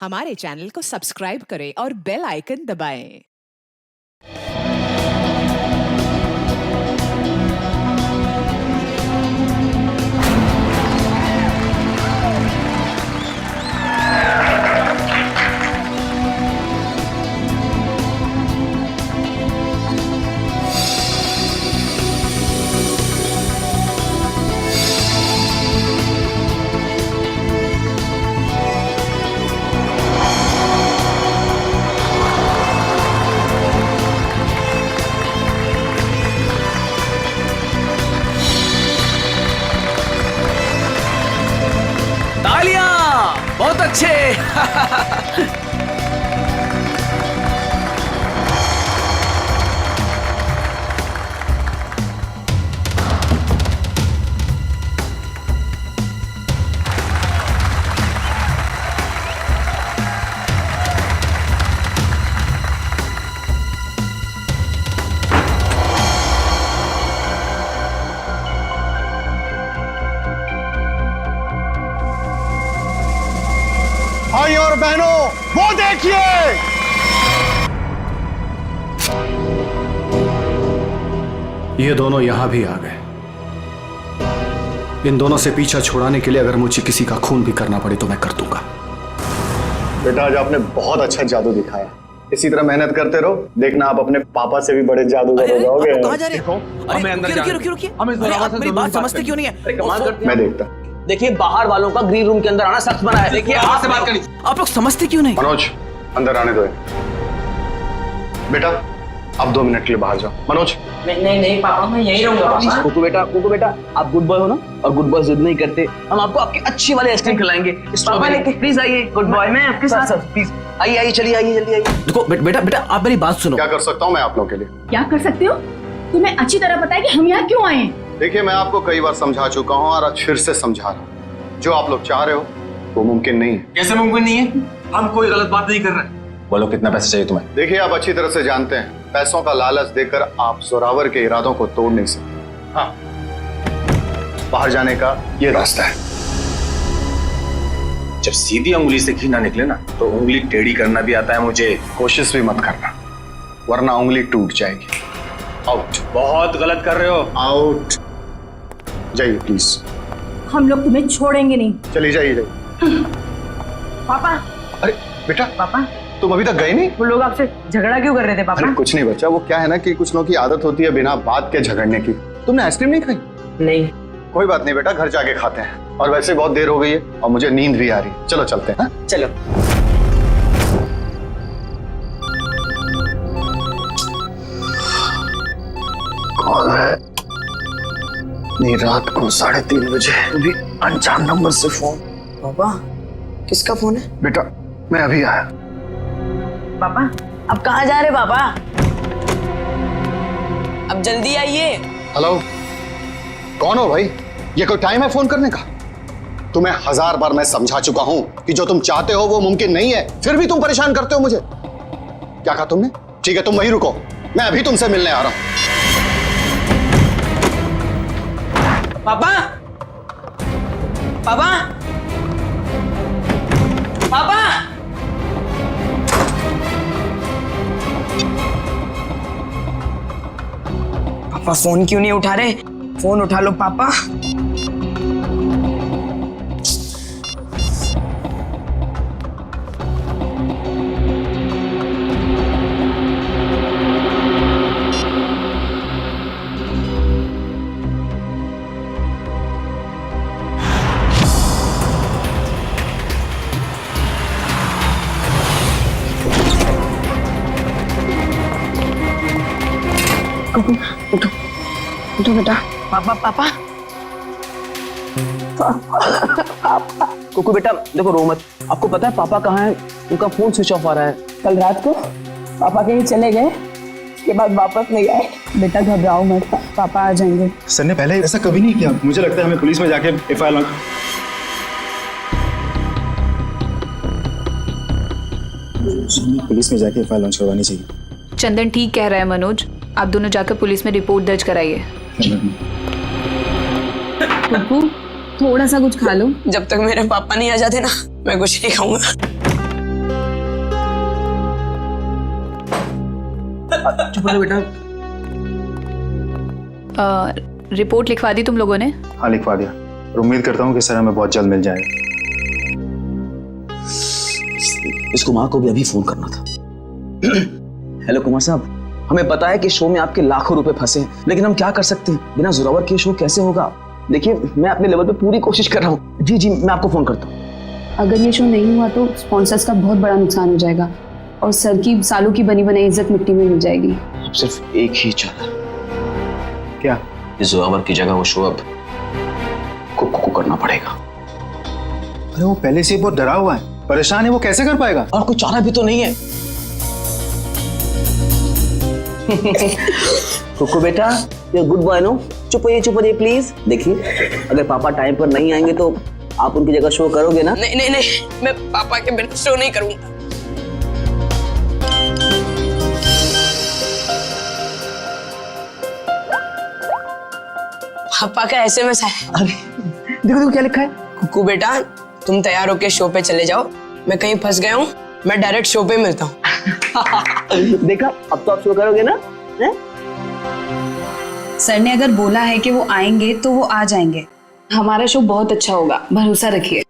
हमारे चैनल को सब्सक्राइब करें और बेल आइकन दबाएं। तालियां! बहुत अच्छे। भाई और बहनों, वो देखिए, ये दोनों यहां भी आ गए। इन दोनों से पीछा छुड़ाने के लिए अगर मुझे किसी का खून भी करना पड़े तो मैं कर दूंगा। बेटा आज आपने बहुत अच्छा जादू दिखाया। इसी तरह मेहनत करते रहो, देखना आप अपने पापा से भी बड़े जादूगर हो जाओगे। कहाँ जा रहे हो? हमें अंदर जाना है। रुकिए। हमें अरे, आप मेरी बात समझते क्यों नहीं है? अरे कमाल करते हैं। मैं देखता। देखिए बाहर वालों का ग्रीन रूम के अंदर आना सख्त मना है। देखिए आपसे बात करनी। आप लोग समझते क्यों नहीं? मनोज अंदर आने दो। बेटा अब 2 मिनट के लिए बाहर जाओ। मनोज नहीं पापा, मैं यही रहूंगा पापा। कुकू बेटा आप गुड बॉय हो ना, और गुड बॉय जिद नहीं करते। हम आपको आपकी अच्छी वाली आइसक्रीम खिलाएंगे। प्लीज आइए गुड बॉय। मैं आपके साथ प्लीज आइए चलिए आइए जल्दी आइए। देखो बेटा आप मेरी बात सुनो। क्या कर सकता हूँ मैं आप लोगों के लिए? क्या कर सकते हो? तुम्हें अच्छी तरह पता है कि हम यहाँ क्यों आए हैं। देखिए मैं आपको कई बार समझा चुका हूँ और आज फिर से समझा रहा हूँ। जो आप लोग चाह रहे हो वो मुमकिन नहीं है। कैसे मुमकिन नहीं है? हम कोई गलत बात नहीं कर रहे। बोलो कितना पैसा चाहिए तुम्हें? देखिए आप अच्छी तरह से जानते हैं, पैसों का लालच देकर आप जोरावर के इरादों को तोड़ नहीं सकते। हाँ, बाहर जाने का ये रास्ता है। जब सीधी उंगली से घी ना निकले ना तो उंगली टेढ़ी करना भी आता है मुझे। कोशिश भी मत करना वरना उंगली टूट जाएगी। आउट। बहुत गलत कर रहे हो। आउट। जाइए प्लीज। हम लोग तुम्हें छोड़ेंगे नहीं। चलिए जाइए। पापा। अरे बेटा पापा तुम अभी तक गए नहीं? वो लोग आपसे झगड़ा क्यों कर रहे थे पापा? अरे कुछ नहीं बच्चा, वो क्या है ना कि कुछ लोगों की आदत होती है बिना बात के झगड़ने की। तुमने आइसक्रीम नहीं खाई? नहीं। कोई बात नहीं बेटा, घर जाके खाते हैं। और वैसे बहुत देर हो गई है और मुझे नींद भी आ रही है। चलो चलते हैं। चलो। कौन है? नहीं, रात को 3:30 बजे भी अनजान नंबर से फोन। पापा किसका फोन है? बेटा मैं अभी आया। पापा अब कहाँ जा रहे पापा? अब जल्दी आइए। हेलो, कौन हो भाई? ये कोई टाइम है फोन करने का? तुम्हें 1000 बार मैं समझा चुका हूं कि जो तुम चाहते हो वो मुमकिन नहीं है, फिर भी तुम परेशान करते हो मुझे। क्या कहा तुमने? ठीक है तुम वहीं रुको, मैं अभी तुमसे मिलने आ रहा हूं। पापा पापा पापा पापा फोन क्यों नहीं उठा रहे? फोन उठा लो पापा। उठो बेटा। पापा पापा कुकू बेटा देखो रो मत। आपको पता है पापा कहाँ है? उनका फोन स्विच ऑफ आ रहा है। कल रात को पापा कहीं चले गए, उसके बाद वापस नहीं आए। बेटा घबराओ मत, पापा आ जाएंगे। सर ने पहले ऐसा कभी नहीं किया। मुझे लगता है हमें पुलिस में जाके एफआईआर लॉन्च करवानी चाहिए। चंदन ठीक कह रहा है मनोज, आप दोनों जाकर पुलिस में रिपोर्ट दर्ज कराइए। थोड़ा सा कुछ खा लो। जब तक मेरे पापा नहीं आ जाते ना मैं कुछ नहीं खाऊंगा। चुप रहो बेटा। रिपोर्ट लिखवा दी तुम लोगों ने? हाँ लिखवा दिया और उम्मीद करता हूँ कि सर हमें बहुत जल्द मिल जाएगा। इस कुमार को भी अभी फोन करना था। हेलो कुमार साहब, हमें पता है कि शो में आपके लाखों रुपए फंसे हैं, लेकिन हम क्या कर सकते हैं? बिना जोरावर के शो कैसे होगा? देखिए मैं अपने लेवल पे पूरी कोशिश कर रहा हूँ। जी जी मैं आपको फोन करता हूँ। अगर ये शो नहीं हुआ तो स्पॉन्सर्स का बहुत बड़ा नुकसान हो जाएगा और सर की सालों की बनी बनाई इज्जत मिट्टी में मिल जाएगी। अब सिर्फ एक ही चारा, क्या? इस जोरावर की जगह वो शो अब कुक को करना पड़ेगा। अरे वो पहले से बहुत डरा हुआ है, परेशान है, वो कैसे कर पाएगा? और कोई चारा भी तो नहीं है। कुकू बेटा, ये गुड बॉय नो, चुप रहिए प्लीज। देखिए अगर पापा टाइम पर नहीं आएंगे तो आप उनकी जगह शो करोगे ना? नहीं नहीं नहीं, मैं पापा के बिना शो नहीं करूंगा। पापा का एसएमएस है। अरे देखो क्या लिखा है। कुकू बेटा, तुम तैयार होके शो पे चले जाओ, मैं कहीं फंस गया हूँ, मैं डायरेक्ट शो पे मिलता हूँ। देखा, अब तो आप शो करोगे ना? है? सर ने अगर बोला है कि वो आएंगे तो वो आ जाएंगे। हमारा शो बहुत अच्छा होगा, भरोसा रखिए।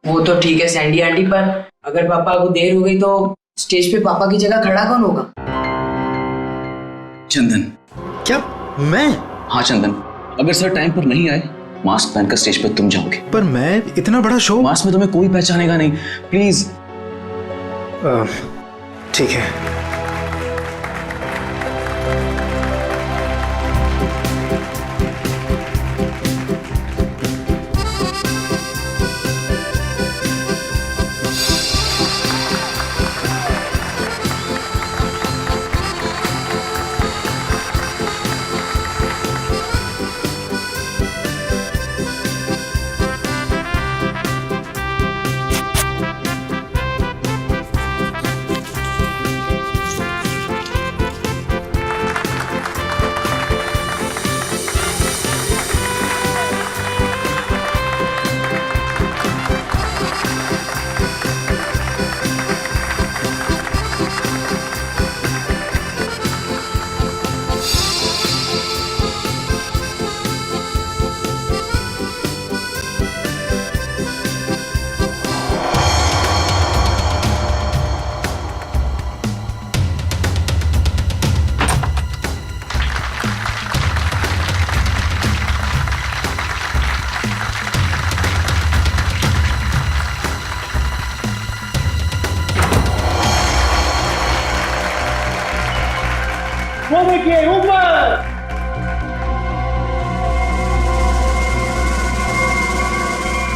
वो तो ठीक है सैंडी आंटी, पर अगर पापा को देर हो गई तो स्टेज पे पापा की जगह खड़ा कौन होगा? चंदन। क्या? मैं? हाँ चंदन, अगर सर टाइम पर नहीं आए, मास्क पहनकर स्टेज पर तुम जाओगे। पर मैं इतना बड़ा शो। मास्क में तुम्हें कोई पहचानेगा नहीं, प्लीज। ठीक है।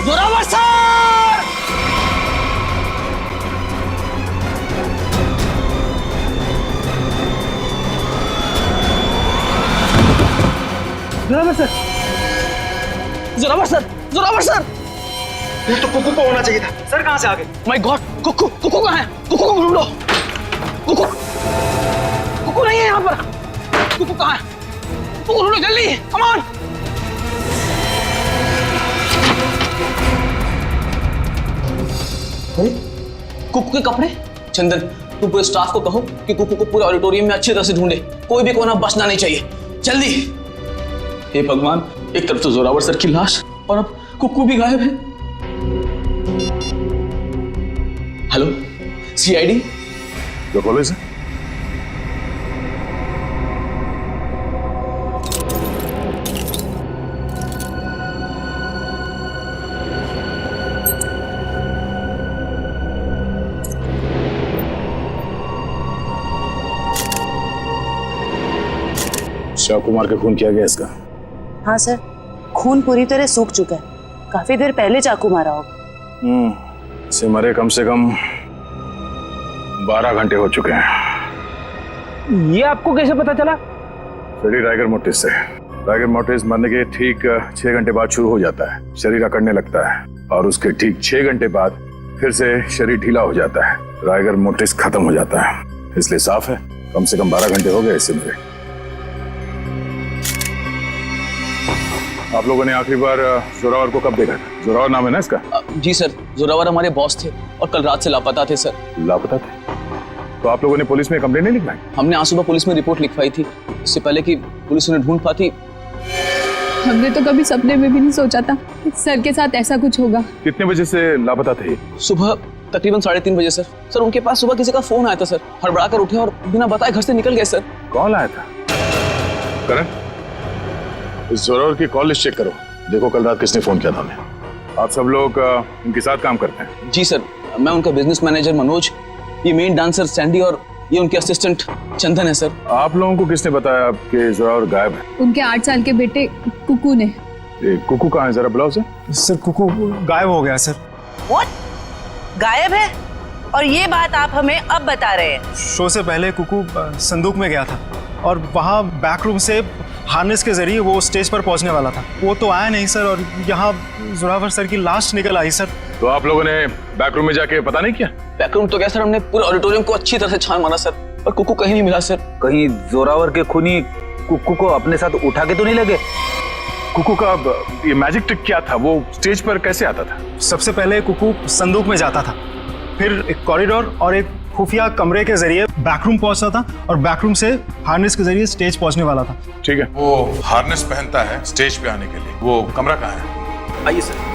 Zorawar sir! Zorawar sir! Zorawar sir! Zorawar sir! ये तो कुकू को होना चाहिए था। सर कहाँ से आ गए? माय गॉड, कुकू कहाँ है? कुकू को ढूंढो। कुकू नहीं है यहाँ पर। कुकू कहाँ है? कुकू ढूंढो जल्दी, कम ऑन। कुकू के कपड़े? चंदन, तुम पूरे स्टाफ को कहो कि कुकू को पूरे ऑडिटोरियम में अच्छी तरह से ढूंढे, कोई भी कोना बचना नहीं चाहिए, जल्दी। हे भगवान, एक तरफ तो जोरावर सर की लाश और अब कुकू भी गायब है। Hello, CID? जो पुलिस है? शिव कुमार का खून किया गया इसका? हाँ सर, खून पूरी तरह सूख चुका है, काफी देर पहले चाकू मारा होगा। इसे मरे कम से कम 12 घंटे हो चुके हैं। ये आपको कैसे पता चला? शरीर राइगर मोटिस से। राइगर मोटिस मरने के ठीक 6 घंटे बाद शुरू हो जाता है, शरीर अकड़ने लगता है और उसके ठीक 6 घंटे बाद फिर से शरीर ढीला हो जाता है, राइगर मोटिस खत्म हो जाता है। इसलिए साफ है कम से कम 12 घंटे हो गए इससे मरे। आप लोगों ने आखिरी बार जोरावर को कब देखा था? जोरावर नाम है ना इसका? जी सर, जोरावर हमारे बॉस थे और कल रात से लापता थे सर। लापता थे? तो आप लोगों ने पुलिस में कंप्लेंट नहीं लिखवाई? हमने आज सुबह पुलिस में रिपोर्ट लिखवाई थी, इससे पहले कि पुलिस उन्हें ढूंढ पाती। हमने तो कभी सपने में भी नहीं सोचा था कि सर के साथ ऐसा कुछ होगा। कितने बजे से लापता थे? सुबह तकरीबन 3:30 बजे सर। सर उनके पास सुबह किसी का फोन आया था सर, हड़बड़ा कर उठे और बिना बताए घर से निकल गए सर। कौन आया था? करण, इस जोरावर की कॉल लिस्ट चेक करो, देखो कल रात किसने फोन किया था हमें। आप सब लोग इनके साथ काम करते हैं? जी सर, मैं उनका बिजनेस मैनेजर मनोज, ये मेन डांसर सैंडी और ये उनके असिस्टेंट चंदन है सर। आप लोगों को किसने बताया कि जोरावर गायब है? उनके 8 साल के बेटे कुकू ने। कुकू कहाँ है, जरा बुलाओ सर। सर कुकू गायब हो गया सर। व्हाट? गायब है? और ये बात आप हमें अब बता रहे हैं? शो से पहले कुकू संदूक में गया था और वहाँ बैक रूम से हार्नेस के जरिए वो स्टेज पर पहुंचने वाला था। वो तो आया नहीं सर, और यहाँ जोरावर सर की लाश निकल आई सर। तो आप लोगों ने बैक रूम में जाके पता नहीं किया? बैक रूम तो क्या सर, हमने पूरे ऑडिटोरियम को अच्छी तरह से छान मारा सर, पर कुकू कहीं नहीं मिला सर। कहीं जोरावर के खूनी कुकू को अपने साथ उठा के तो नहीं लगे? कुकू का ये मैजिक ट्रिक क्या था? वो स्टेज पर कैसे आता था? सबसे पहले कुकू संदूक में जाता था, फिर एक कॉरिडोर और एक खुफिया कमरे के जरिए बैकरूम पहुंचता था, और बैकरूम से हार्नेस के जरिए स्टेज पहुंचने वाला था। ठीक है। वो हार्नेस पहनता है स्टेज पे आने के लिए, वो कमरा कहाँ है? आइए सर।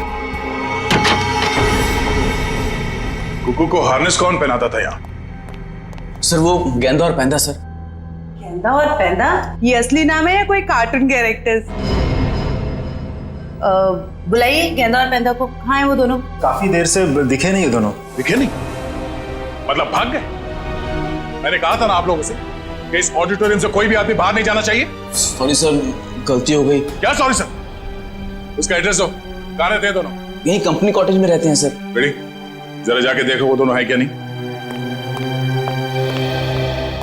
कुकू को हार्नेस कौन पहनाता था यहाँ? सर वो गेंदा और पैंदा सर। गेंदा और पैंदा ये असली नाम है या कोई कार्टून कैरेक्टर्स? बुलाइए गेंदा और पैंदा को। कहाँ है वो दोनों? काफी देर से दिखे नहीं दोनों। दिखे नहीं मतलब भाग गए? मैंने कहा था ना आप लोगों से कि इस ऑडिटोरियम से कोई भी आदमी बाहर नहीं जाना चाहिए। सॉरी सर, गलती हो गई। क्या सॉरी सर? उसका एड्रेस दो, कहाँ रहते हैं दोनों? यही कंपनी कॉटेज में रहते हैं सर। बेटी जरा जाके देखो वो दोनों है क्या नहीं।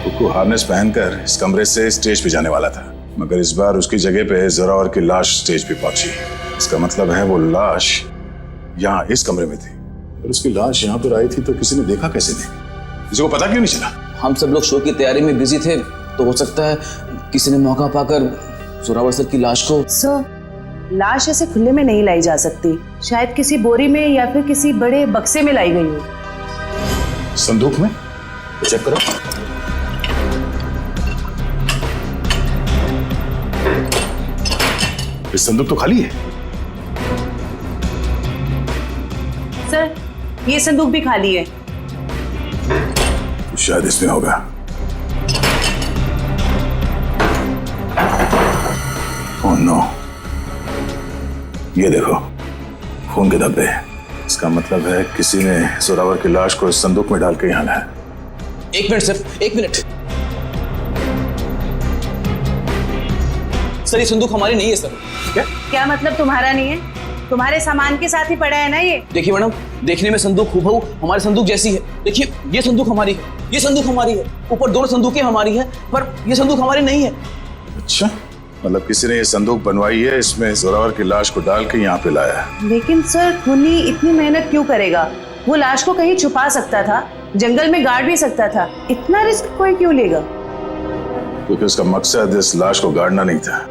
कुकू हार्नेस पहनकर इस कमरे से स्टेज पे जाने वाला था, मगर इस बार उसकी जगह पे जोरावर की लाश स्टेज पे पहुंची। इसका मतलब है वो लाश यहाँ इस कमरे में थी, और उसकी लाश यहाँ पर आई थी तो किसी ने देखा कैसे नहीं? किसी को पता क्यों नहीं चला? हम सब लोग शो की तैयारी में बिजी थे, तो हो सकता है किसी ने मौका पाकर जोरावर सर की लाश को। सर, लाश ऐसे खुले में नहीं लाई जा सकती, शायद किसी बोरी में या फिर किसी बड़े बक्से में लाई गई हो। संदूक में? चेक करो। इस संदूक तो खाली है। सर ये संदूक भी खाली है। तो शायद इसमें होगा। ओह नो, ये देखो खून के धब्बे। इसका मतलब है किसी ने जोरावर की लाश को इस संदूक में डाल के यहाँ लाया। एक मिनट सर, एक मिनट। सर ये संदूक हमारी नहीं है सर। क्या मतलब तुम्हारा नहीं है? तुम्हारे सामान के साथ ही पड़ा है ना ये। देखिए मैडम, देखने में संदूक हूबहू हमारे संदूक जैसी है। देखिए ये संदूक हमारी है, ये संदूक हमारी है, ऊपर दोनों संदूकें हमारी है, पर ये संदूक हमारी नहीं है। अच्छा, मतलब किसी ने ये संदूक बनवाई है, इसमें जोरावर की लाश को डाल के यहाँ पे लाया है। लेकिन सर खूनी इतनी मेहनत क्यों करेगा? वो लाश को कहीं छुपा सकता था, जंगल में गाड़ भी सकता था, इतना रिस्क कोई क्यों लेगा? क्योंकि उसका मकसद इस लाश को गाड़ना नहीं था,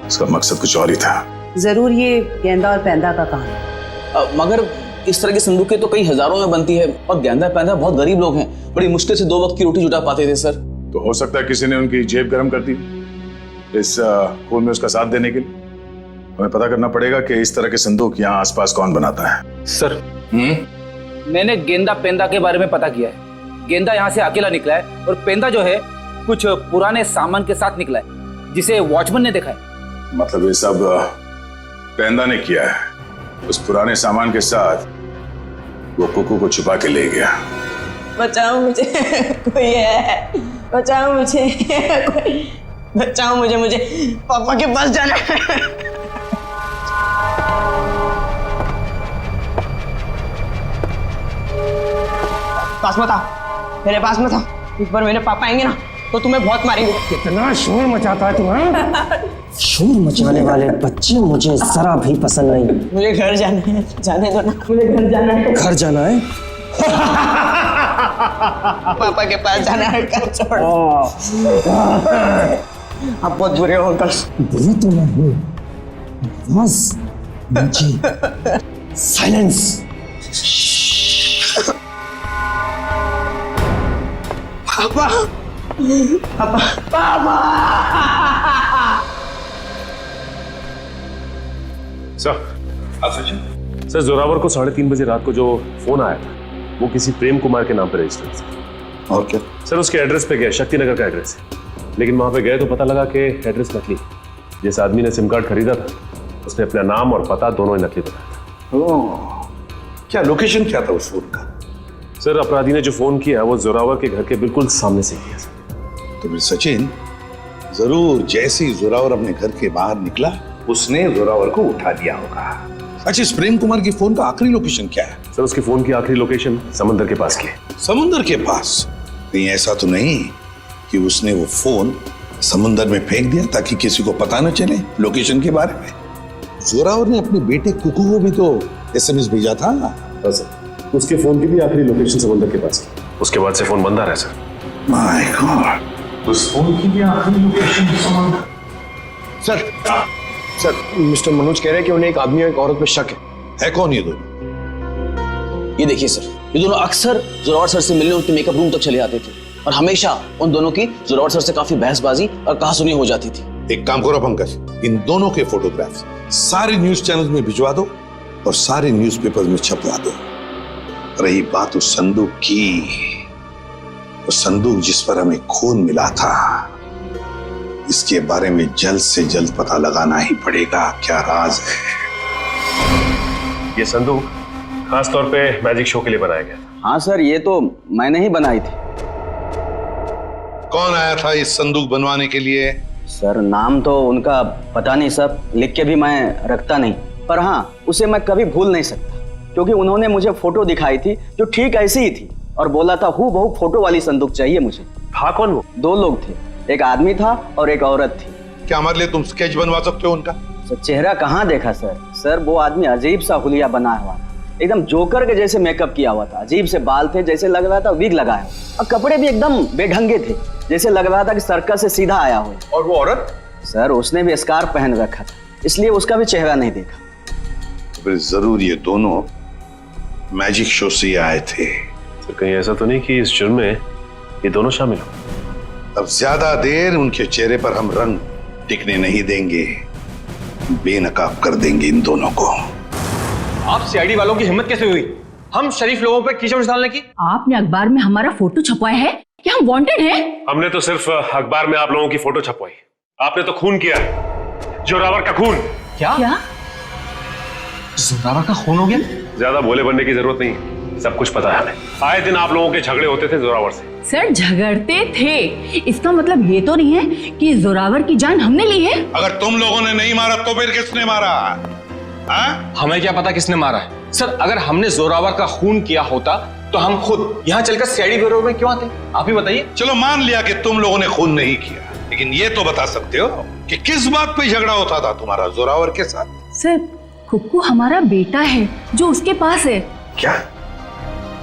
उसका मकसद कुछ और ही था। जरूर ये गेंदा और पैंदा का काम है। मगर इस तरह की संदूकें तो कई हजारों में बनती है, और गेंदा पैंदा बहुत गरीब लोग हैं, बड़ी मुश्किल से 2 वक्त की रोटी जुटा पाते थे सर। तो हो सकता है किसी ने उनकी जेब गर्म कर दी इस खून में उसका साथ देने के लिए। हमें पता करना पड़ेगा कि इस तरह के संदूक यहाँ आसपास कौन बनाता है। सर मैंने गेंदा पेंदा के बारे में पता किया है। गेंदा यहाँ से अकेला निकला है, और पेंदा जो है कुछ पुराने सामान के साथ निकला है, जिसे वॉचमैन ने देखा है। मतलब ये सब पेंदा ने किया है, उस पुराने सामान के साथ वो कुकू को छुपा के ले गया। बचाओ मुझे, कोई है, बचाओ मुझे, कोई बचाओ मुझे, मुझे पापा के पास जाना है। पास मत आओ, मेरे पास मत आओ। एक बार मेरे पापा आएंगे ना तो तुम्हें बहुत मारेंगे। कितना शोर मचाता है तुम्हारा। शोर मचाने वाले बच्चे मुझे जरा भी पसंद नहीं। मुझे घर जाना है, जाने दो ना, मुझे घर जाना है। घर जाना है? पापा के पास जाना है, घर छोड़। आप बहुत बुरे हो अंकल। बुरे तो मैं हूँ, बस मुझे साइलेंस। पापा पापा पापा सर जोरावर को 3:30 बजे रात को जो फोन आया था वो किसी प्रेम कुमार के नाम पर रजिस्टर्ड था। और क्या? सर उसके एड्रेस पे गए, शक्तिनगर का एड्रेस है, लेकिन वहां पे गए तो पता लगा कि एड्रेस नकली। जिस आदमी ने सिम कार्ड खरीदा था उसने अपना नाम और पता दोनों ही नकली बताया था। क्या लोकेशन क्या था उस फोन का? सर अपराधी ने जो फोन किया वो जोरावर के घर के बिल्कुल सामने से किया सर। तो फिर सचिन जरूर जैसे ही जोरावर अपने घर के बाहर निकला उसने जोरावर को उठा दिया होगा। अच्छा, इस प्रेम कुमार की फोन का आखिरी लोकेशन क्या है? सर उसकी फोन की आखिरी लोकेशन समंदर के पास की है। समुंदर के पास? कहीं ऐसा तो नहीं कि उसने वो फोन समुंदर में फेंक दिया ताकि किसी को पता न चले लोकेशन के बारे में? जोरावर ने अपने बेटे कुकू को भी तो एसएमएस भेजा था। हाँ सर, उसके फोन की भी आखिरी लोकेशन समंदर के पास की। उसके बाद से फोन बंद आ रहा है सर। माय गॉड, उस फोन की भी आखिरी लोकेशन समंदर। सर मिस्टर मनोज कह रहे हैं कि उन्हें एक आदमी और एक औरत पे शक है। कौन ये दोनों? ये देखिए सर, ये दोनों अक्सर जोरावर सर से मिलने उनके मेकअप रूम तक चले आते थे और हमेशा उन दोनों की जोरावर सर से काफी बहसबाजी और कहासुनी हो जाती थी। एक काम करो पंकज, इन दोनों के फोटोग्राफ्स सारे न्यूज चैनल में भिजवा दो और सारे न्यूज़पेपर में छपवा दो। रही बात उस संदूक की, वो संदूक जिस पर हमें खून मिला था, इसके बारे में जल्द से जल्द पता लगाना ही पड़ेगा क्या राज है। ये संदूक खास तौर पे मैजिक शो के लिए बनाया गया था। हाँ सर, ये तो मैंने ही बनाई थी। कौन आया था इस संदूक बनवाने के लिए? सर नाम तो उनका पता नहीं सर, लिख के भी मैं रखता नहीं, पर हाँ उसे मैं कभी भूल नहीं सकता क्योंकि उन्होंने मुझे फोटो दिखाई थी जो ठीक ऐसी ही थी और बोला था हूबहू फोटो वाली संदूक चाहिए मुझे। था कौन वो? 2 लोग थे, एक आदमी था और एक औरत थी। क्या हमारे लिए तुम स्केच बनवा सकते हो उनका? सर चेहरा कहाँ देखा सर? सर वो आदमी अजीब सा हुलिया बना हुआ था, एकदम जोकर के जैसे मेकअप किया हुआ था, अजीब से बाल थे, जैसे लग रहा था विग लगाया हो, और कपड़े भी एकदम बेढंगे थे, जैसे लग रहा था कि सर्कस से सीधा आया हो। और वो औरत? सर उसने भी स्कार्फ पहन रखा था, इसलिए उसका भी चेहरा नहीं देखा। तो फिर जरूर ये दोनों मैजिक शो से आए थे। तो कहीं ऐसा तो नहीं कि इस जुर्म में ये दोनों शामिल हो? अब ज्यादा देर उनके चेहरे पर हम रंग टिकने नहीं देंगे, बेनकाब कर देंगे इन दोनों को। आप सीआईडी वालों की हिम्मत कैसे हुई हम शरीफ लोगों पर कीचड़ डालने की? आपने अखबार में हमारा फोटो छपवाया है कि हम वांटेड हैं? हमने तो सिर्फ अखबार में आप लोगों की फोटो छपवाई, आपने तो खून किया, जोरावर का खून। क्या? जोरावर का खून हो गया? ज्यादा भोले बनने की जरूरत नहीं, सब कुछ पता है हमें। आए दिन आप लोगों के झगड़े होते थे जोरावर से। सर झगड़ते थे, इसका मतलब ये तो नहीं है कि जोरावर की जान हमने ली है। अगर तुम लोगों ने नहीं मारा तो फिर किसने मारा? हमें क्या पता किसने मारा है? सर अगर हमने जोरावर का खून किया होता तो हम खुद यहाँ चलकर सीआईडी ब्यूरो में क्यों आते? आप ही बताइए। चलो मान लिया कि तुम लोगों ने खून नहीं किया, लेकिन ये तो बता सकते हो कि किस बात पे झगड़ा होता था तुम्हारा जोरावर के साथ? सर कुक्कू हमारा बेटा है जो उसके पास है। क्या?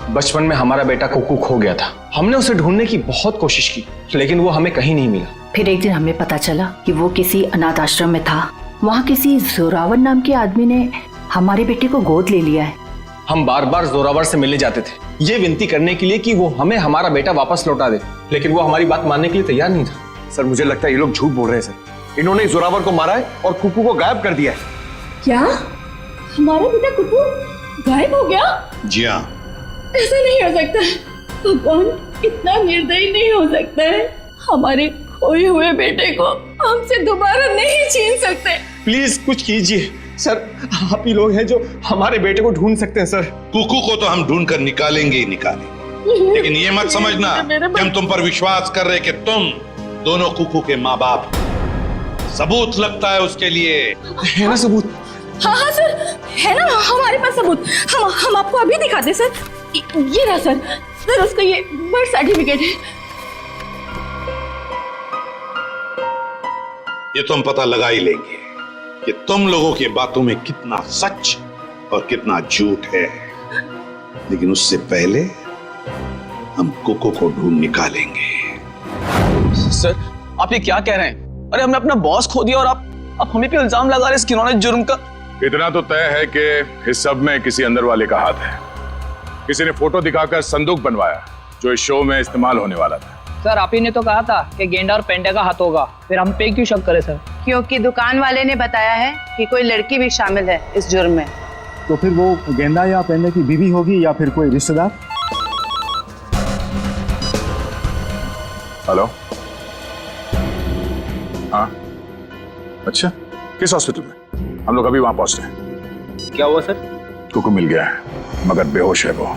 बचपन में हमारा बेटा कुक्कू खो गया था, हमने उसे ढूंढने की बहुत कोशिश की लेकिन वो हमें कहीं नहीं मिला। फिर एक दिन हमें पता चला कि वो किसी अनाथ आश्रम में था, वहाँ किसी जोरावर नाम के आदमी ने हमारे बेटे को गोद ले लिया है। हम बार बार जोरावर से मिलने जाते थे ये विनती करने के लिए कि वो हमें हमारा बेटा वापस लौटा दे, लेकिन वो हमारी बात मानने के लिए तैयार नहीं था। सर मुझे लगता है ये लोग झूठ बोल रहे हैं सर, इन्होंने जोरावर को मारा है और कुकू को गायब कर दिया है। क्या हमारा बेटा कुकू गायब हो गया? जी हाँ। ऐसा नहीं हो सकता, भगवान इतना निर्दयी नहीं हो सकता है। हमारे खोए हुए बेटे को हमसे दोबारा नहीं छीन सकते। प्लीज कुछ कीजिए सर, आप ही लोग हैं जो हमारे बेटे को ढूंढ सकते हैं। सर कुकू को तो हम ढूंढ कर निकालेंगे ही निकालेंगे, लेकिन ये मत समझना कि हम तुम पर विश्वास कर रहे कि तुम दोनों कुकू के माँ बाप। सबूत लगता है उसके लिए, है ना सबूत? हाँ हाँ सर है ना हमारे पास सबूत, हम आपको अभी दिखाते सर। ये रहा सर उसका ये बर्थ सर्टिफिकेट है। ये तो हम पता लगा ही लेंगे कि तुम लोगों की बातों में कितना सच और कितना झूठ है, लेकिन उससे पहले हम कुकू को ढूंढ निकालेंगे। सर आप ये क्या कह रहे हैं? अरे हमने अपना बॉस खो दिया और आप हमें पे इल्जाम लगा रहे इस घिनौने जुर्म का। इतना तो तय है कि इस सब में किसी अंदर वाले का हाथ है। किसी ने फोटो दिखाकर संदूक बनवाया जो इस शो में इस्तेमाल होने वाला था। सर आप ही ने तो कहा था कि गेंडा और पेंडा का हाथ होगा, फिर हम पे क्यों शक करें सर? क्योंकि दुकान वाले ने बताया है कि कोई लड़की भी शामिल है इस जुर्म में। तो फिर वो गेंदा या पेंडा की बीवी होगी या फिर कोई रिश्तेदार? हेलो, हाँ अच्छा, किस हॉस्पिटल में? हम लोग अभी वहां पहुंचते हैं। क्या हुआ सर? कुकू मिल गया है, मगर बेहोश है वो।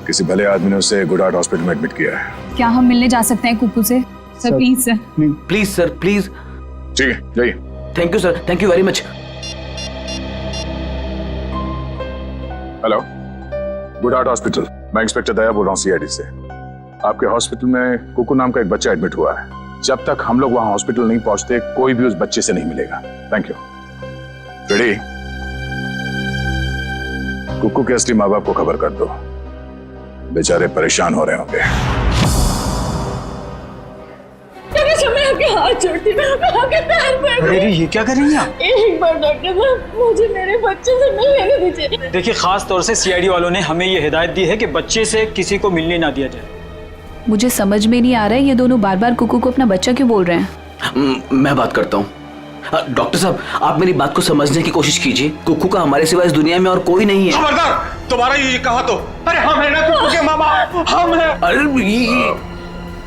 किसी भले आदमी ने उसे गुड हार्ट हॉस्पिटल में एडमिट किया है। क्या हम मिलने जा सकते हैं कुकू से? Sir please sir. Please sir, please. ठीक है, जाइए। Thank you sir, thank you very much. Hello, good heart hospital, मैं इंस्पेक्टर दया बोल रहा हूँ सीआईडी से। आपके हॉस्पिटल में कुकू नाम का एक बच्चा एडमिट हुआ है। जब तक हम लोग वहां हॉस्पिटल नहीं पहुंचते कोई भी उस बच्चे से नहीं मिलेगा। Thank you. रेडी? कुकू के असली माँ बाप को खबर कर दो, बेचारे परेशान हो रहे होंगे। मैं आपके हाथ जोड़ती हूँ, मैं आपके पैर पड़ती हूँ। अरे ये क्या कर रही हैं आप? एक बार डॉक्टर साहब मुझे मेरे बच्चे से मिलने दीजिए। देखिए, खास तौर से सीआईडी वालों ने हमें ये हिदायत दी है कि बच्चे से किसी को मिलने ना दिया जाए। मुझे समझ में नहीं आ रहा है ये दोनों बार बार कुकू को अपना बच्चा क्यों बोल रहे हैं। मैं बात करता हूँ। डॉक्टर साहब, आप मेरी बात को समझने की कोशिश कीजिए। कुकू का हमारे सिवा इस दुनिया में और कोई नहीं है। खबरदार, तुम्हारा ये कहा तो। अरे हम है ना कुकू के मामा, हम हैं। अरे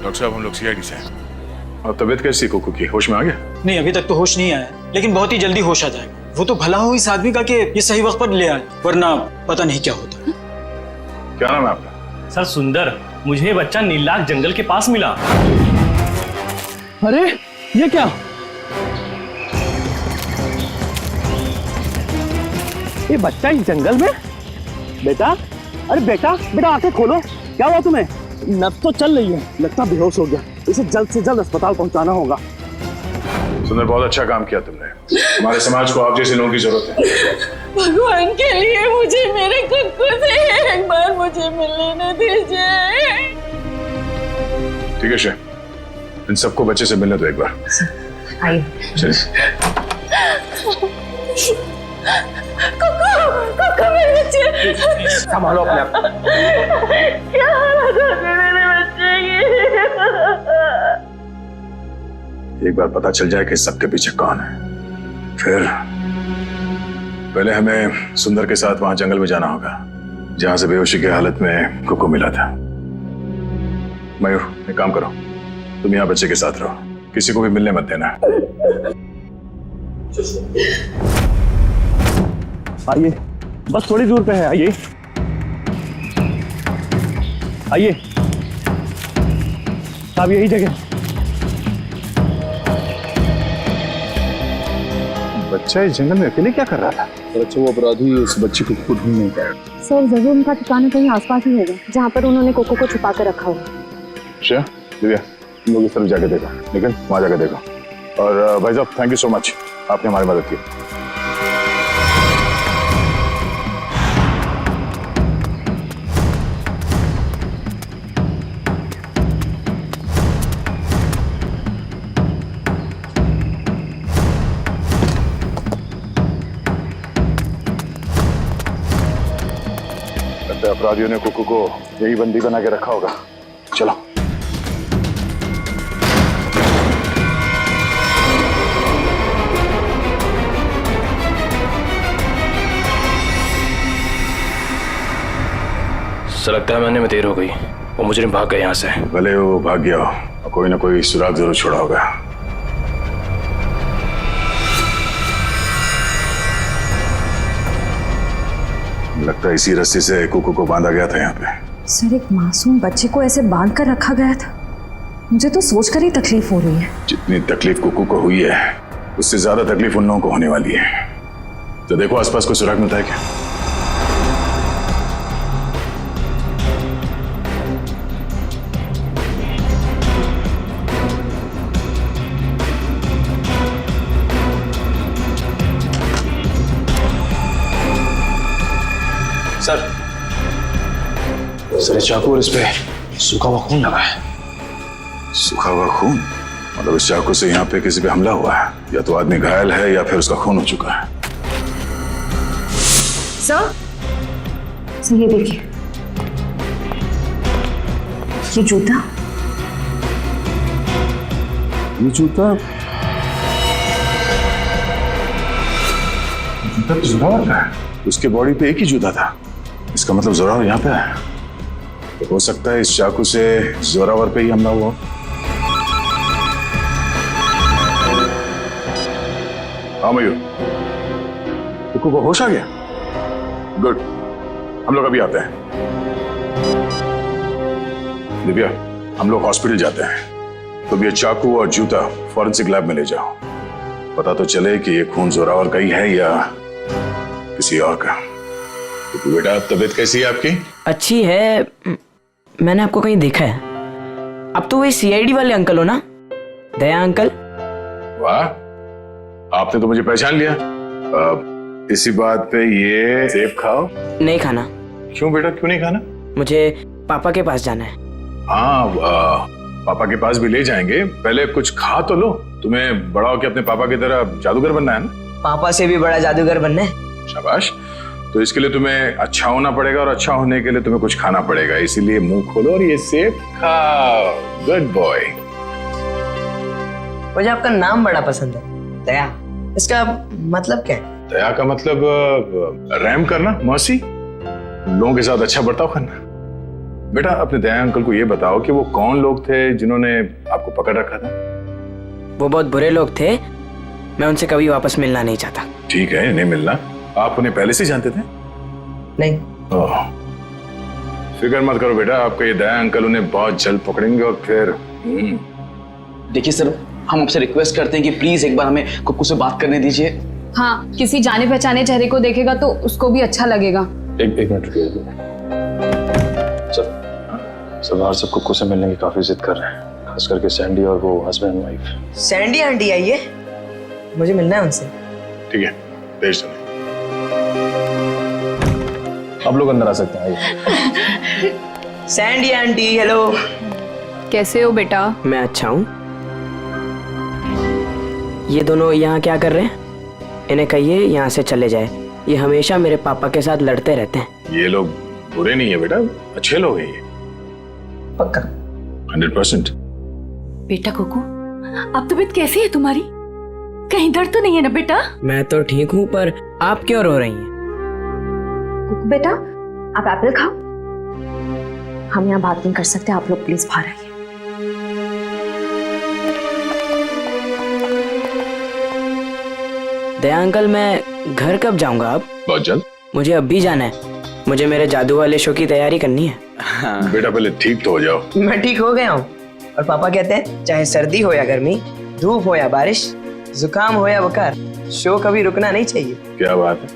डॉक्टर साहब, हम लोग सीआईडी से हैं। और तबीयत कैसी कुकू की? होश में आ गया? नहीं, अभी तक तो होश नहीं आया, लेकिन बहुत ही जल्दी होश आ जाएगा। वो तो भला हो इस आदमी का कि ये सही वक्त पर ले आए, वरना पता नहीं क्या होता। क्या नाम है आपका? सर सुंदर, मुझे बच्चा नीलाग जंगल के पास मिला। अरे ये क्या? ये बच्चा इस जंगल में? बेटा, अरे बेटा बेटा आंखें खोलो, क्या हुआ तुम्हें? नब्ज तो चल रही है, लगता बेहोश हो गया। इसे जल्द से जल्द अस्पताल पहुंचाना होगा। सुंदर, बहुत अच्छा काम किया तुमने। हमारे समाज को आप जैसे लोगों की जरूरत है। भगवान के लिए मुझे मेरे कुकू से एक बार मुझे मिलने दीजिए। ठीक है शे, इन सबको बच्चे से मिलने दो एक बार। आइए। कुकू मेरे बच्चे, संभालो अपने आप। क्या हालत हो गई मेरे बच्चे की? एक बार पता चल जाए कि सबके पीछे कौन है, फिर पहले हमें सुंदर के साथ वहां जंगल में जाना होगा जहां से बेहोशी की हालत में कुकू मिला था। मयूर, एक काम करो, तुम यहाँ बच्चे के साथ रहो, किसी को भी मिलने मत देना। आइए, बस थोड़ी दूर पे है, आइए आइए साहब, यही जगह। बच्चा इस जंगल में अकेले क्या कर रहा था? अच्छा, वो अपराधी उस बच्चे को खुद ढूंढ नहीं पाया। सर जरूर उनका ठिकाना कहीं आसपास ही होगा जहाँ पर उन्होंने कोको को छुपा कर रखा होगा। अच्छा दिव्या, तुम लोग इस तरफ जाके देखो, लेकिन वहां जाके देखो। और भाई साहब, थैंक यू सो मच, आपने हमारी मदद की। अपराधियों ने कुकू को यही बंदी बना के रखा होगा। चलो। सर लगता है मरने में देर हो गई, वो मुजरिम भाग गए यहाँ से। भले वो भाग गया हो, कोई ना कोई सुराग जरूर छोड़ा होगा। लगता है इसी रस्सी से कुकू को बांधा गया था यहाँ पे। सर एक मासूम बच्चे को ऐसे बांध कर रखा गया था, मुझे तो सोचकर ही तकलीफ हो रही है। जितनी तकलीफ कुकू को हुई है उससे ज्यादा तकलीफ उन लोगों को होने वाली है। तो देखो आसपास कोई सुराग मिलता है क्या? सर चाकू और इस पे सूखा हुआ खून लगा है। सूखा हुआ खून? मतलब इस चाकू से यहाँ पे किसी पे हमला हुआ है, या तो आदमी घायल है या फिर उसका खून हो चुका है। सर ये देखिए, ये जूता ये जूता तो जोरावर का है। उसके बॉडी पे एक ही जूता था, इसका मतलब जोरावर यहाँ पे है। तो हो सकता है इस चाकू से जोरावर पे ही हमला हुआ। हाँ मयूर, तुमको को होश आ गया? गुड, हम लोग अभी आते हैं। दिव्या, हम लोग हॉस्पिटल जाते हैं। तो ये चाकू और जूता फॉरेंसिक लैब में ले जाओ, पता तो चले कि ये खून जोरावर का ही है या किसी और का। तो बेटा, तबीयत कैसी है आपकी? अच्छी है। मैंने आपको कहीं देखा है। अब तो वही सीआईडी वाले अंकल हो ना, दया अंकल? वाह, आपने तो मुझे पहचान लिया। इसी बात पे ये सेब खाओ। नहीं खाना। क्यों बेटा, क्यों नहीं खाना? मुझे पापा के पास जाना है। हाँ, पापा के पास भी ले जाएंगे, पहले कुछ खा तो लो। तुम्हें बड़ा होकर अपने पापा की तरह जादूगर बनना है ना? पापा से भी बड़ा जादूगर बनना है। शाबाश। तो इसके लिए तुम्हें अच्छा होना पड़ेगा, और अच्छा होने के लिए तुम्हें कुछ खाना पड़ेगा। इसीलिए मुंह खोलो और ये सेब खाओ। Good boy. मुझे आपका नाम बड़ा पसंद है, दया। इसका मतलब क्या है? दया का मतलब रहम करना, मर्सी, लोगों के साथ अच्छा बर्ताव करना। बेटा, अपने दया अंकल को ये बताओ कि वो कौन लोग थे जिन्होंने आपको पकड़ रखा था? वो बहुत बुरे लोग थे, मैं उनसे कभी वापस मिलना नहीं चाहता। ठीक है, नहीं मिलना। आप उन्हें पहले से जानते थे? नहीं। फिक्र मत करो बेटा, आपका ये दया अंकल उन्हें बहुत जल्द पकड़ेंगे और फिर देखिए सर, हम आपसे रिक्वेस्ट करते हैं कि प्लीज एक बार हमें कुक्कू से बात करने दीजिए। हाँ, किसी जाने पहचाने चेहरे को देखेगा तो उसको भी अच्छा लगेगा। एक मिनट रुकिए सर, बाहर सब कुक्कू से मिलने की काफी जिद कर रहे हैं, खास करके सैंडी और वो हस्बैंड वाइफ। सैंडी आंटी आई है, मुझे मिलना है उनसे। ठीक है, भेज दो। आप लोग अंदर आ सकते हैं। Sandy aunty, hello. कैसे हो बेटा? मैं अच्छा हूँ। ये दोनों यहाँ क्या कर रहे हैं? इन्हें कहिए यहाँ से चले जाए। ये हमेशा मेरे पापा के साथ लड़ते रहते हैं। ये लोग बुरे नहीं है बेटा, अच्छे लोग हैं ये। पक्का 100%। बेटा कुकू, अब तबीयत कैसी है तुम्हारी? कहीं दर्द तो नहीं है ना बेटा? मैं तो ठीक हूँ, पर आप क्यों रो रही हैं? कुकू बेटा, आप एप्पल खाओ। हम यहाँ बात नहीं कर सकते, आप लोग प्लीज बाहर आइए। दया अंकल, मैं घर कब जाऊंगा? अब बहुत जल्द। मुझे अब भी जाना है, मुझे मेरे जादू वाले शो की तैयारी करनी है। हाँ। बेटा पहले ठीक तो हो जाओ। मैं ठीक हो गया हूँ, और पापा कहते हैं चाहे सर्दी हो या गर्मी, धूप हो या बारिश, जुकाम हो या बुखार, शो कभी रुकना नहीं चाहिए। क्या बात है,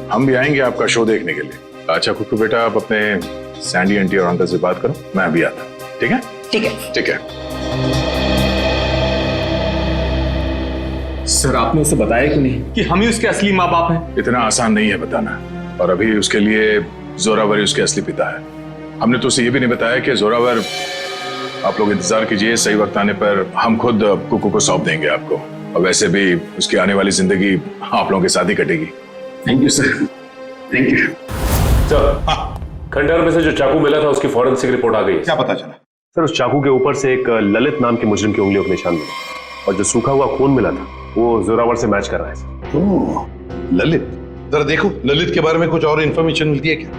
हम भी आएंगे आपका शो देखने के लिए। अच्छा कुक्कू बेटा, आप अपने सैंडी आंटी और अंकल से बात करो, मैं अभी आता हूँ। ठीक है? ठीक है। ठीक है। सर, आपने उसे बताया कि नहीं कि हम ही उसके असली माँ बाप हैं? इतना आसान नहीं है बताना, और अभी उसके लिए जोरावर उसके असली पिता है। हमने तो उसे ये भी नहीं बताया कि जोरावर, आप लोग इंतजार कीजिए, सही वक्त आने पर हम खुद कुकू को सौंप देंगे आपको। और वैसे भी उसकी आने वाली जिंदगी आप लोगों के साथ ही कटेगी। Thank you sir, thank you. Sir, खंडहर में से जो चाकू मिला था उसकी फॉरेंसिक रिपोर्ट आ गई है। क्या पता चला? सर, उस चाकू के ऊपर से एक ललित नाम के मुजरिम की उंगलियों के निशान मिले, और जो सूखा हुआ खून मिला था वो जोरावर से मैच कर रहा है सर। ओह, ललित, जरा देखो ललित के बारे में कुछ और इंफॉर्मेशन मिलती है क्या?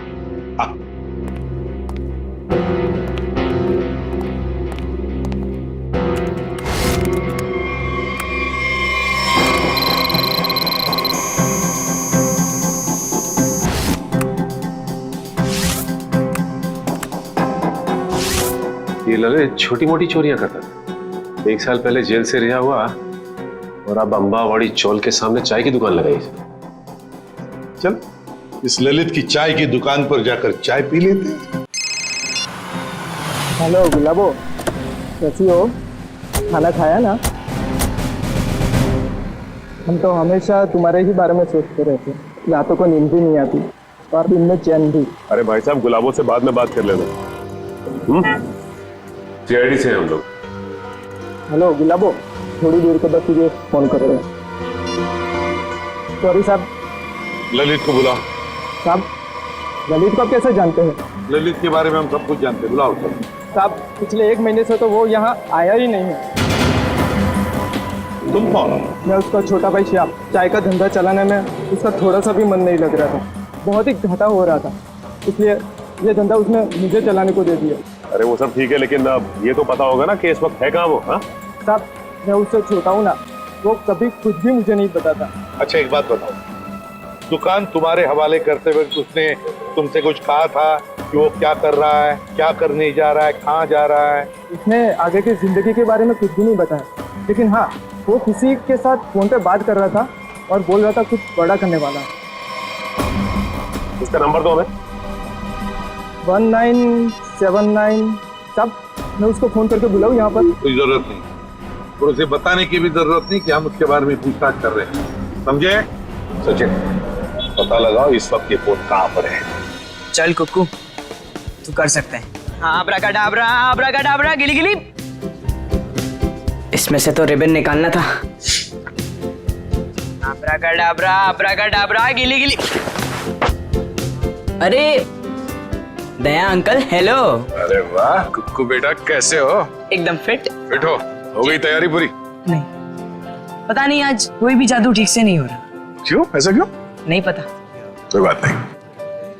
ये ललित छोटी मोटी चोरियां करता था। 1 साल पहले जेल से रिहा हुआ, और अब अंबावाड़ी चौल के सामने चाय की दुकान लगाई। चल, इस ललित की चाय की दुकान पर जाकर चाय पी लेते हैं। हेलो गुलाबो, कैसी हो? खाना खाया ना? हम तो हमेशा तुम्हारे ही बारे में सोचते रहते, रातों को नींद भी नहीं आती और दिन में चैन भी। अरे भाई साहब, गुलाबों से बाद में बात कर लेना। सीआईडी से हम लोग। हेलो गुलाबो, थोड़ी देर के बाद तुझे फोन कर रहे हैं। सॉरी साहब। ललित को बुलाओ। साहब, ललित को आप कैसे जानते हैं? ललित के बारे में हम सब कुछ जानते हैं, बुलाओ। साहब, पिछले 1 महीने से तो वो यहाँ आया ही नहीं है। तुम कौन हो? मैं उसका छोटा भाई श्याम। चाय का धंधा चलाने में उसका थोड़ा सा भी मन नहीं लग रहा था, बहुत ही घाटा हो रहा था, इसलिए ये धंधा उसने मुझे चलाने को दे दिया। अरे वो सब ठीक है, लेकिन अब ये तो पता होगा ना कि इस वक्त है कहाँ वो? हाँ साहब, मैं उससे छोटा हूँ ना, वो कभी कुछ भी मुझे नहीं बताता। अच्छा एक बात बताओ, दुकान तुम्हारे हवाले करते वक्त उसने तुमसे कुछ कहा था कि वो क्या कर रहा है, क्या करने जा रहा है, कहाँ जा रहा है? उसने आगे की जिंदगी के बारे में कुछ भी नहीं बताया, लेकिन हाँ, वो किसी के साथ फोन पे बात कर रहा था और बोल रहा था कुछ बड़ा करने वाला है। उसका नंबर दो हमें। 1979। साहब, मैं उसको फोन करके बुलाऊं यहाँ पर? कोई जरूरत नहीं, और उसे बताने की भी जरूरत नहीं कि हम उसके बारे में पूछताछ कर रहे हैं, समझे? सचिन, पता लगाओ इस वक्त ये फोन कहाँ पर है। चल कुक्कू, तू कर सकते हैं। हाँ, आब्राकाडाब्रा, गिली गिली। इसमें से तो रिबन निकालना था। आब्राकाडाब्रा, गिली गिली। अरे दया अंकल, हेलो। अरे वाह कुक्कू बेटा, कैसे हो? एकदम फिट हो गई तैयारी पूरी? नहीं, पता नहीं आज कोई भी जादू ठीक से नहीं हो रहा। क्यों? ऐसा क्यों? नहीं पता। कोई बात नहीं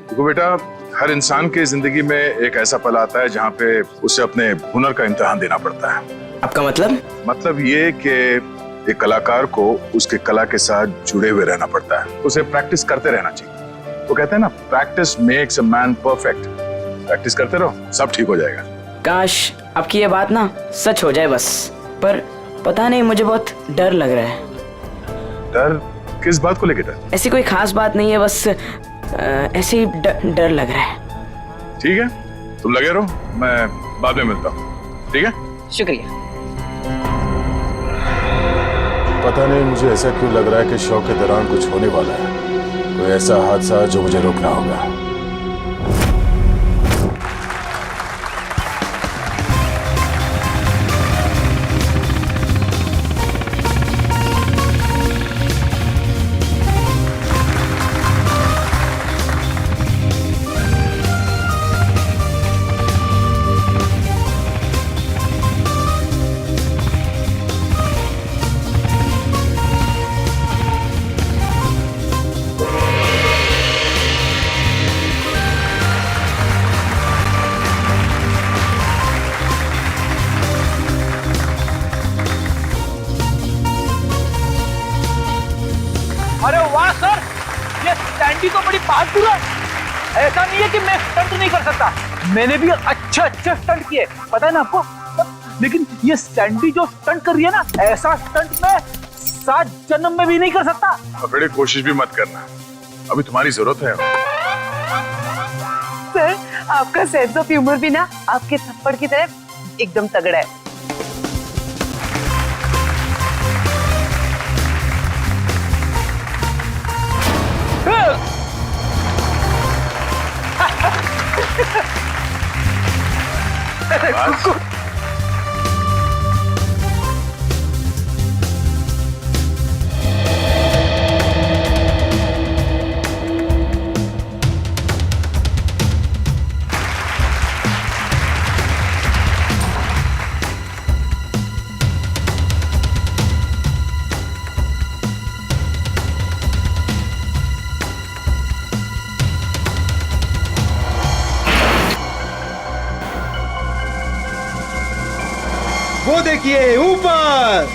कुक्कू बेटा, हर इंसान की जिंदगी में एक ऐसा पल आता है जहाँ पे उसे अपने हुनर का इम्तिहान देना पड़ता है। आपका मतलब? मतलब ये कि एक कलाकार को उसके कला के साथ जुड़े हुए रहना पड़ता है, उसे प्रैक्टिस करते रहना चाहिए। वो कहते हैं ना, practice makes a man perfect. Practice करते रहो, सब ठीक हो जाएगा। काश आपकी ये बात ना सच हो जाए बस, पर पता नहीं, मुझे बहुत डर लग रहा है। डर? किस बात को लेकर डर? ऐसी कोई खास बात नहीं है, बस ऐसे ही डर लग रहा है। ठीक है, तुम लगे रहो, मैं बाद में मिलता हूँ। ठीक है, शुक्रिया। पता नहीं मुझे ऐसा क्यों लग रहा है कि शो के दौरान कुछ होने वाला है, कोई ऐसा हादसा जो मुझे रोकना होगा। अरे वाह सर, ये सैंडी तो बड़ी बहादुर है। ऐसा नहीं है कि मैं स्टंट नहीं कर सकता, मैंने भी अच्छे स्टंट किए, पता है ना आपको। लेकिन ये सैंडी जो स्टंट कर रही है ना, ऐसा स्टंट मैं 7 जन्म में भी नहीं कर सकता। बेटे कोशिश भी मत करना, अभी तुम्हारी जरूरत है। सर, आपका सेंस ऑफ ह्यूमर भी ना आपके थप्पड़ की तरह एकदम तगड़ा है। वो देखिए ऊपर।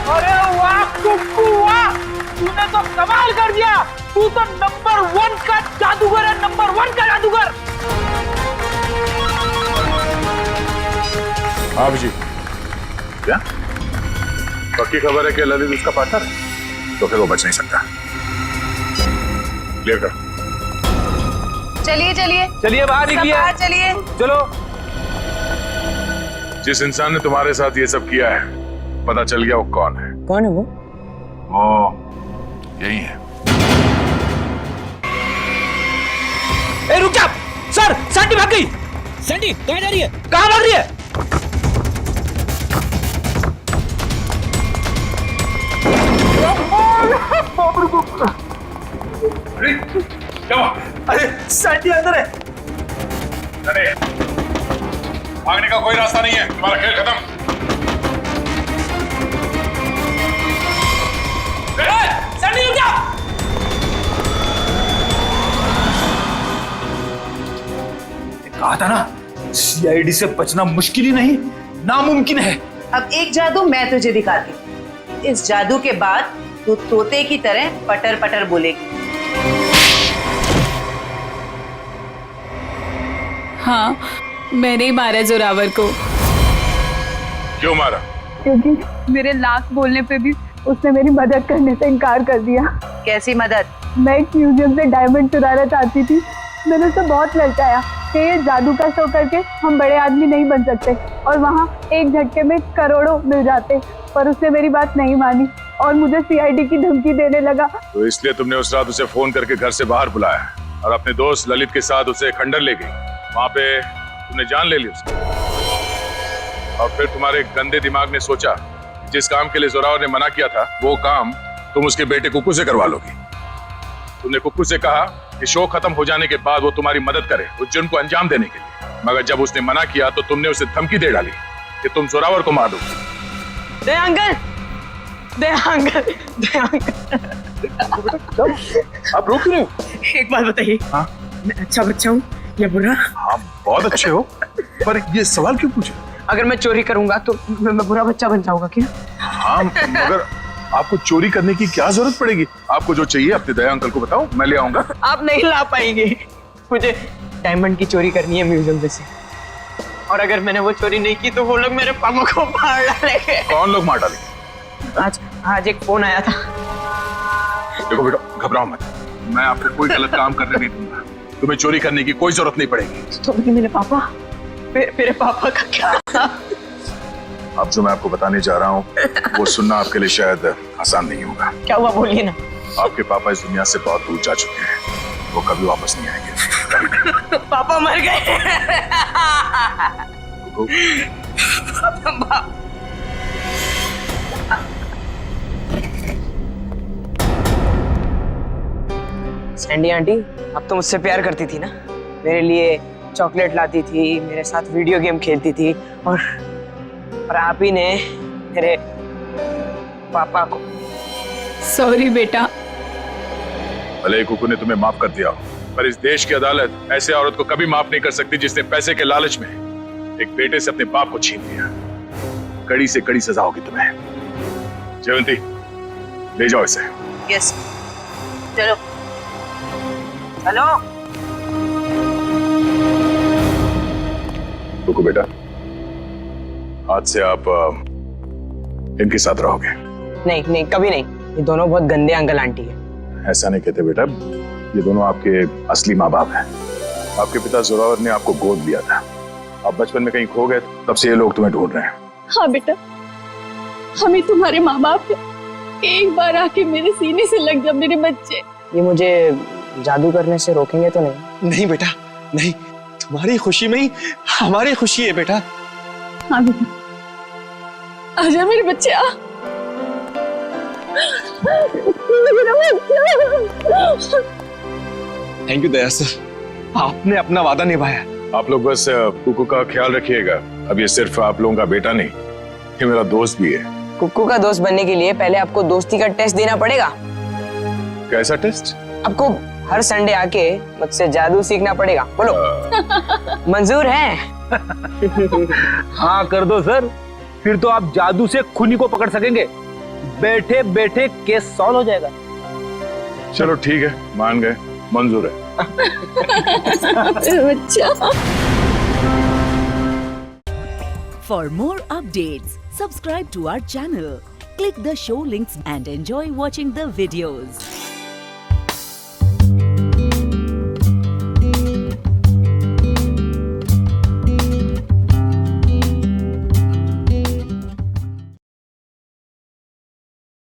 अरे वाह कुक्कू वाह, तूने तो कमाल कर दिया। तू तो नंबर 1 का जादूगर है, नंबर 1 का जादूगर। हाँ जी, क्या पक्की खबर है कि ललित उसका पार्टनर है? तो फिर वो बच नहीं सकता। क्लियर कर। चलिए चलिए चलिए बाहर निकलिए, बाहर चलिए। चलो। जिस इंसान ने तुम्हारे साथ ये सब किया है, पता चल गया वो कौन है? कौन है वो? वो यही है। ए रुक जा सर, सैंडी भाग गई। सैंडी कहाँ जा रही है? कहाँ भाग रही है? अरे सैंडी अंदर है। अरे भागने का कोई रास्ता नहीं है, तुम्हारा खेल खत्म। सैंडी रुक जा। कहा था ना, सीआईडी से बचना मुश्किल ही नहीं नामुमकिन है। अब एक जादू मैं तुझे दिखाती हूँ। इस जादू के बाद तू तोते की तरह पटर पटर बोलेगी। हाँ, मैंने ही मारा जोरावर को। क्यों मारा? क्योंकि मेरे लाख बोलने पे भी उसने मेरी मदद करने से इनकार कर दिया। कैसी मदद? मैं एक म्यूजियम से डायमंड चुराना चाहती थी। मैंने उसे बहुत ललचाया कि ये जादू का शो करके हम बड़े आदमी नहीं बन सकते और वहाँ एक झटके में करोड़ों मिल जाते, पर उसने मेरी बात नहीं मानी और मुझे सीआईडी की धमकी देने लगा। तो इसलिए तुमने उस रात उसे फोन करके घर से बाहर बुलाया और अपने दोस्त ललित के साथ उसे खंडर ले गई। वहां पे तुमने जान ले ली उसकी और फिर तुम्हारे गंदे दिमाग ने सोचा जिस काम के लिए जोरावर ने मना किया था वो काम तुम उसके बेटे कुक्कू से करवा लोगी। तुमने कुक्कू से कहा कि शो खत्म हो जाने के बाद वो तुम्हारी मदद करे उस जुर्म को अंजाम देने के लिए, मगर जब उसने मना किया तो तुमने उसे धमकी दे डाली कि तुम जोरावर को मार दोगे। दया अंकल, दया अंकल, दया अंकल। आप रोक रहे हो? एक बात बताइए, हाँ? मैं अच्छा बच्चा हूँ या बुरा? हाँ बहुत अच्छे हो, पर ये सवाल क्यों पूछे? अगर मैं चोरी करूंगा तो मैं बुरा बच्चा बन जाऊंगा क्या? हाँ, मगर आपको चोरी करने की क्या जरूरत पड़ेगी? आपको जो चाहिए अपने दया अंकल को बताओ, मैं ले आऊंगा। आप नहीं ला पाएंगे। मुझे डायमंड की चोरी करनी है म्यूजियम में से, और अगर मैंने वो चोरी नहीं की तो वो लोग मेरे पापा को मार डालेंगे। कौन लोग मार डालेंगे? आज एक फोन आया था। देखो बेटा, घबराओ मत, मैं आपको कोई गलत काम करने नहीं दूंगा। तुम्हें चोरी करने की कोई जरूरत नहीं पड़ेगी। तो मेरे पापा, मेरे पापा का क्या? अब जो मैं आपको बताने जा रहा हूँ वो सुनना आपके लिए शायद आसान नहीं होगा। क्या हुआ, बोलिए ना। आपके पापा इस दुनिया से बहुत दूर जा चुके हैं, वो कभी वापस नहीं आएंगे। पापा मर गए। सैंडी आंटी, अब तो मुझसे प्यार करती थी ना, मेरे लिए चॉकलेट लाती थी, मेरे साथ वीडियो गेम खेलती थी, और आप ही ने मेरे पापा को। सॉरी बेटा। भले कुकू ने तुम्हें माफ कर दिया, पर इस देश की अदालत ऐसे औरत को कभी माफ नहीं कर सकती जिसने पैसे के लालच में एक बेटे से अपने बाप को छीन लिया। कड़ी से कड़ी सजा होगी तुम्हें। जयवंती, ले जाओ इसे। यस, चलो चलो। कुकू बेटा, आज से आप इनके साथ रहोगे। नहीं नहीं, कभी नहीं। ये दोनों बहुत गंदे अंकल आंटी है। ऐसा नहीं कहते बेटा, ये दोनों आपके असली माँ बाप हैं। आपके पिता जोरावर ने आपको गोद लिया था, आप बचपन में कहीं खो गए, तब से ये लोग तुम्हें ढूंढ रहे हैं। हाँ बेटा, हम ही तुम्हारे माँ बाप हैं। एक बार आके मेरे सीने से लग जा मेरे बच्चे। ये मुझे जादू करने से रोकेंगे तो नहीं? नहीं बेटा, नहीं, तुम्हारी खुशी में ही हमारी खुशी है बेटा। हाँ बेटा, आजा मेरे बच्चे, आ। थैंक यू दया सर, आपने अपना वादा निभाया। आप लोग बस कुकू का ख्याल रखिएगा। अब ये सिर्फ आप लोगों का बेटा नहीं, ये मेरा दोस्त भी है। कुक्कू का दोस्त बनने के लिए पहले आपको दोस्ती का टेस्ट देना पड़ेगा। कैसा टेस्ट? आपको हर संडे आके मुझसे जादू सीखना पड़ेगा। बोलो, मंजूर है? हाँ कर दो सर, फिर तो आप जादू से खूनी को पकड़ सकेंगे। बैठे बैठे केस सॉल्व हो जाएगा। चलो ठीक है, मान गए, मंजूर है। बच्चा। For more updates, subscribe to our channel, click the show links and enjoy watching the videos.